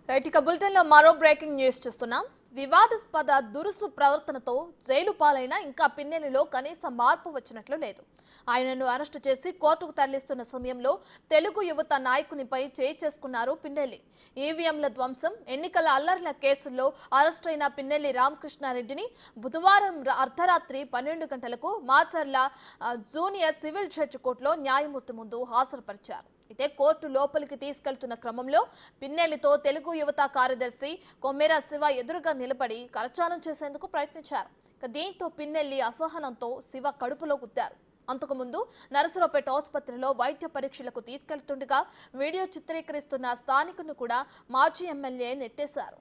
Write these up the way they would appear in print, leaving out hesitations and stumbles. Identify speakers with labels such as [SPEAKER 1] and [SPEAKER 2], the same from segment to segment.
[SPEAKER 1] Right ఇక bulletin లో మరో బ్రేకింగ్ న్యూస్ చూస్తున్నాం. వివాదాస్పద దురుసు ప్రవర్తనతో జైలు పాలైన ఇంకా పిన్నెల్లిలో కనీస మార్పు వచ్చినట్లు లేదు. ఆయనను అరెస్టు చేసి కోర్టుకు తరలిస్తున్న సమయంలో తెలుగు యువత నాయకునిపై చేయి చేసుకున్నారు పిన్నెల్లి. ఈవీఎంల ధ్వంసం, ఎన్నికల అల్లర్ల కేసుల్లో అరెస్టైన పిన్నెల్లి రామకృష్ణారెడ్డిని బుధవారం అర్ధరాత్రి 12 గంటలకు మాచర్ల జూనియర్ సివిల్ జడ్జి కోర్టులో న్యాయమూర్తి ముందు హాజరుపరిచారు. అయితే కోర్టు లోపలికి తీసుకెళ్తున్న క్రమంలో పిన్నెల్లితో తెలుగు యువత కార్యదర్శి కొమ్మెర శివ ఎదురుగా నిలబడి కరచాలం చేసేందుకు ప్రయత్నించారు. దీంతో పిన్నెల్లి అసహనంతో శివ కడుపులో గుద్దారు. అంతకుముందు నరసరావుపేట ఆసుపత్రిలో వైద్య పరీక్షలకు తీసుకెళ్తుండగా వీడియో చిత్రీకరిస్తున్న స్థానికులను కూడా మాజీ ఎమ్మెల్యే నెట్టేశారు.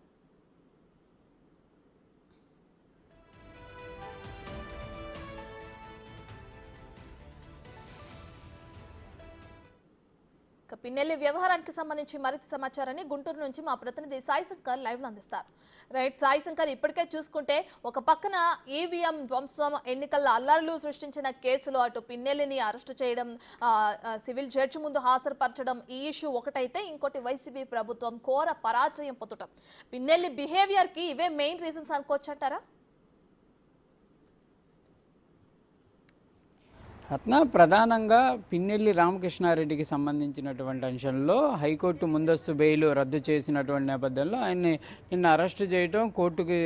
[SPEAKER 1] పిన్నెల్లి వ్యవహారానికి సంబంధించి మరింత సమాచారాన్ని గుంటూరు నుంచి మా ప్రతినిధి సాయి శంకర్ లైవ్ లో అందిస్తారు. రైట్ సాయి శంకర్, ఇప్పటికే చూసుకుంటే ఒక పక్కన ఈవీఎం ధ్వంసం, ఎన్నికల అల్లర్లు సృష్టించిన కేసులో అటు పిన్నెల్లిని అరెస్టు చేయడం, సివిల్ జడ్జి ముందు హాజరుపరచడం ఈ ఇష్యూ ఒకటైతే, ఇంకోటి వైసీపీ ప్రభుత్వం ఘోర పరాజయం పొందడం. పిన్నెల్లి బిహేవియర్ కి ఇవే మెయిన్ రీజన్స్ అనుకోవచ్చు అంటారా?
[SPEAKER 2] ప్రధానంగా పిన్నెల్లి రామకృష్ణారెడ్డికి సంబంధించినటువంటి అంశంలో హైకోర్టు ముందస్తు బెయిల్ రద్దు చేసినటువంటి నేపథ్యంలో ఆయన్ని నిన్న అరెస్టు చేయడం, కోర్టుకి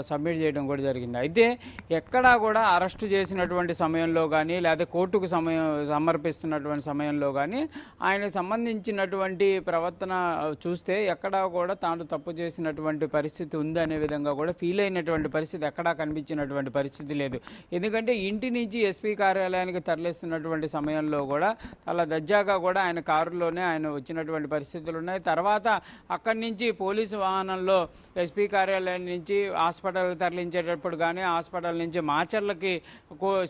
[SPEAKER 2] సబ్మిట్ చేయడం కూడా జరిగింది. అయితే ఎక్కడా కూడా అరెస్టు చేసినటువంటి సమయంలో కానీ లేదా కోర్టుకు సమర్పిస్తున్నటువంటి సమయంలో కానీ ఆయనకు సంబంధించినటువంటి ప్రవర్తన చూస్తే ఎక్కడా కూడా తాను తప్పు చేసినటువంటి పరిస్థితి ఉంది అనే విధంగా కూడా ఫీల్ అయినటువంటి పరిస్థితి ఎక్కడా కనిపించినటువంటి పరిస్థితి లేదు. ఎందుకంటే ఇంటి నుంచి ఎస్పీ కార్యాలయానికి తరలిస్తున్నటువంటి సమయంలో కూడా అలా దర్జాగా కూడా ఆయన కారులోనే ఆయన వచ్చినటువంటి పరిస్థితులు ఉన్నాయి. తర్వాత అక్కడి నుంచి పోలీసు వాహనంలో ఎస్పీ కార్యాలయం నుంచి హాస్పిటల్కి తరలించేటప్పుడు కానీ, హాస్పిటల్ నుంచి మాచర్లకి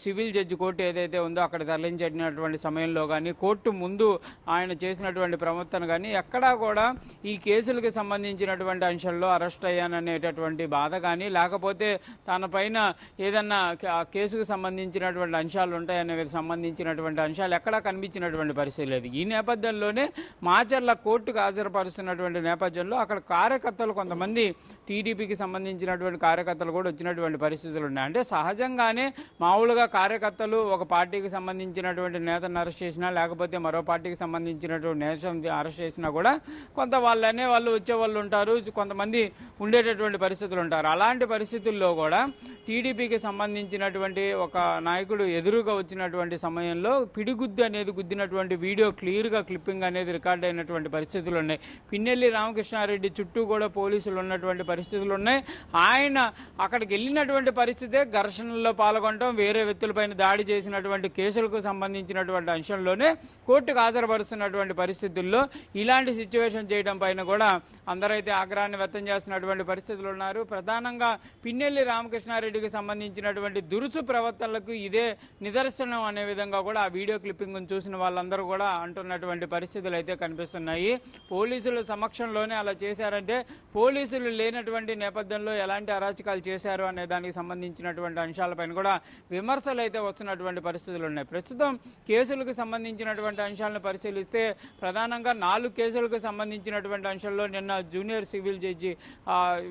[SPEAKER 2] సివిల్ జడ్జి కోర్టు ఏదైతే ఉందో అక్కడ తరలించేటటువంటి సమయంలో కానీ, కోర్టు ముందు ఆయన చేసినటువంటి ప్రవర్తన కానీ ఎక్కడా కూడా ఈ కేసులకు సంబంధించినటువంటి అంశంలో అరెస్ట్ అయ్యాననేటటువంటి బాధ కానీ, లేకపోతే తన పైన ఏదన్నా కేసుకు సంబంధించినటువంటి అంశాలు ఉంటాయనే సంబంధించినటువంటి అంశాలు ఎక్కడా కనిపించినటువంటి పరిస్థితి లేదు. ఈ నేపథ్యంలోనే మాచర్ల కోర్టుకు హాజరుపరుస్తున్నటువంటి నేపథ్యంలో అక్కడ కార్యకర్తలు కొంతమంది టీడీపీకి సంబంధించినటువంటి కార్యకర్తలు కూడా వచ్చినటువంటి పరిస్థితులు ఉన్నాయి. అంటే సహజంగానే మామూలుగా కార్యకర్తలు ఒక పార్టీకి సంబంధించినటువంటి నేతను అరెస్ట్ చేసినా, లేకపోతే మరో పార్టీకి సంబంధించినటువంటి నేతను అరెస్ట్ చేసినా కూడా కొంత వాళ్ళు వచ్చే వాళ్ళు ఉంటారు, కొంతమంది ఉండేటటువంటి పరిస్థితులు ఉంటారు. అలాంటి పరిస్థితుల్లో కూడా టీడీపీకి సంబంధించినటువంటి ఒక నాయకుడు ఎదురుగా వచ్చినటువంటి సమయంలో పిడిగుద్దు అనేది గుద్దినటువంటి వీడియో క్లియర్గా క్లిప్పింగ్ అనేది రికార్డ్ అయినటువంటి పరిస్థితులు ఉన్నాయి. పిన్నెల్లి రామకృష్ణారెడ్డి చుట్టూ కూడా పోలీసులు ఉన్నటువంటి పరిస్థితులు ఉన్నాయి. ఆయన అక్కడికి వెళ్ళినటువంటి పరిస్థితే ఘర్షణల్లో పాల్గొనడం, వేరే వ్యక్తులపైన దాడి చేసినటువంటి కేసులకు సంబంధించినటువంటి అంశంలోనే కోర్టుకు హాజరుపరుస్తున్నటువంటి పరిస్థితుల్లో ఇలాంటి సిచ్యువేషన్ చేయడం పైన కూడా అందరైతే ఆగ్రహాన్ని వ్యక్తం చేస్తున్నటువంటి పరిస్థితులు ఉన్నారు. ప్రధానంగా పిన్నెల్లి రామకృష్ణారెడ్డికి సంబంధించినటువంటి దురుసు ప్రవర్తనలకు ఇదే నిదర్శనం అనే విధంగా కూడా ఆ వీడియో క్లిప్పింగ్ చూసిన వాళ్ళందరూ కూడా అంటున్నటువంటి పరిస్థితులు అయితే కనిపిస్తున్నాయి. పోలీసుల సమక్షంలోనే అలా చేశారంటే పోలీసులు లేనటువంటి నేపథ్యంలో ఎలాంటి అరాచకాలు చేశారు అనే దానికి సంబంధించినటువంటి అంశాలపైన కూడా విమర్శలు అయితే వస్తున్నటువంటి పరిస్థితులు ఉన్నాయి. ప్రస్తుతం కేసులకు సంబంధించినటువంటి అంశాలను పరిశీలిస్తే ప్రధానంగా 4 కేసులకు సంబంధించినటువంటి అంశాల్లో నిన్న జూనియర్ సివిల్ జడ్జి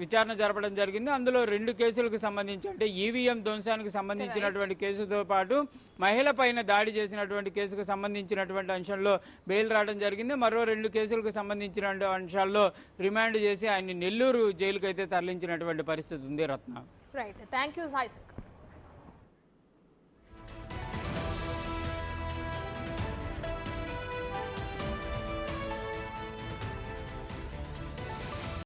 [SPEAKER 2] విచారణ జరపడం జరిగింది. అందులో 2 కేసులకు సంబంధించి అంటే ఈవీఎం ధ్వంసానికి సంబంధించినటువంటి కేసుతో పాటు మహిళ పైన దాడి చేసినటువంటి కేసుకు సంబంధించినటువంటి అంశంలో బెయిల్ రావడం జరిగింది. మరో 2 కేసులకు సంబంధించిన అంశాల్లో రిమాండ్ చేసి ఆయన్ని నెల్లూరు జైలుకు అయితే తరలించినటువంటి పరిస్థితి ఉంది. Ratna.
[SPEAKER 1] Right, thank you Sai Shankar.